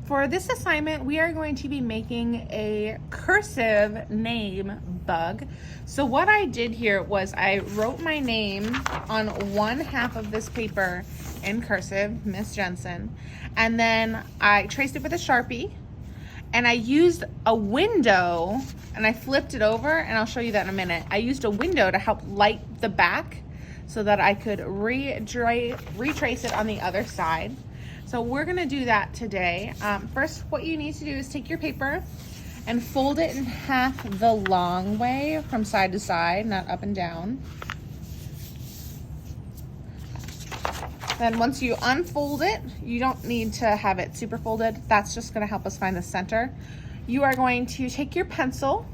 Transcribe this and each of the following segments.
For this assignment, we are going to be making a cursive name bug. So what I did here was I wrote my name on one half of this paper in cursive, Miss Jensen, and then I traced it with a Sharpie, and I used a window, and I flipped it over, and I'll show you that in a minute. I used a window to help light the back so that I could retrace it on the other side. So we're gonna do that today. First, what you need to do is take your paper and fold it in half the long way from side to side, not up and down. Then once you unfold it, you don't need to have it super folded. That's just gonna help us find the center. You are going to take your pencil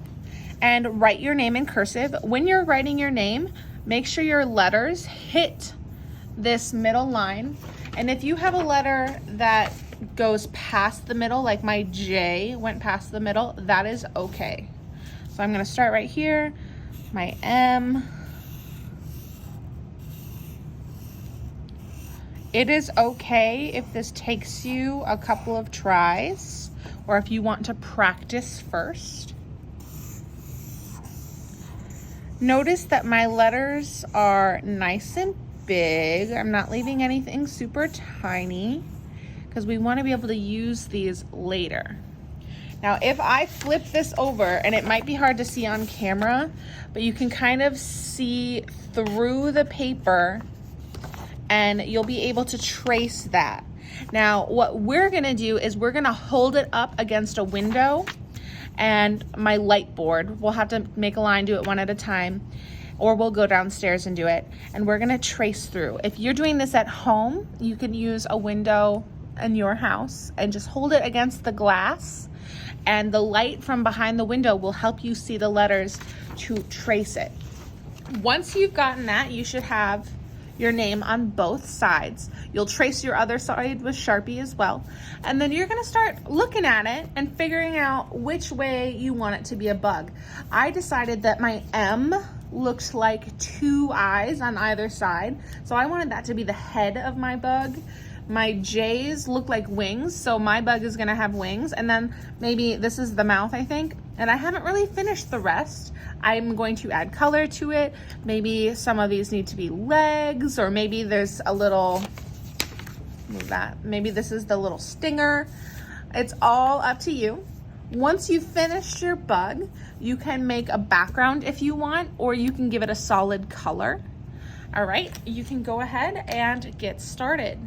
and write your name in cursive. When you're writing your name, make sure your letters hit this middle line. And if you have a letter that goes past the middle, like my J went past the middle, that is okay. So I'm gonna start right here, my M. It is okay if this takes you a couple of tries, or if you want to practice first. Notice that my letters are nice and big. I'm not leaving anything super tiny because we want to be able to use these later. Now, if I flip this over, and it might be hard to see on camera, but you can kind of see through the paper and you'll be able to trace that. Now, what we're gonna do is we're gonna hold it up against a window and my light board. We'll have to make a line, do it one at a time, or we'll go downstairs and do it. And we're gonna trace through. If you're doing this at home, you can use a window in your house and just hold it against the glass, and the light from behind the window will help you see the letters to trace it. Once you've gotten that, you should have your name on both sides. You'll trace your other side with Sharpie as well. And then you're gonna start looking at it and figuring out which way you want it to be a bug. I decided that my M looked like two eyes on either side, so I wanted that to be the head of my bug. My J's look like wings, so my bug is gonna have wings, and then maybe this is the mouth, I think, and I haven't really finished the rest. I'm going to add color to it. Maybe some of these need to be legs, or maybe there's a little, move that, maybe this is the little stinger. It's all up to you. Once you've finished your bug, you can make a background if you want, or you can give it a solid color. All right, you can go ahead and get started.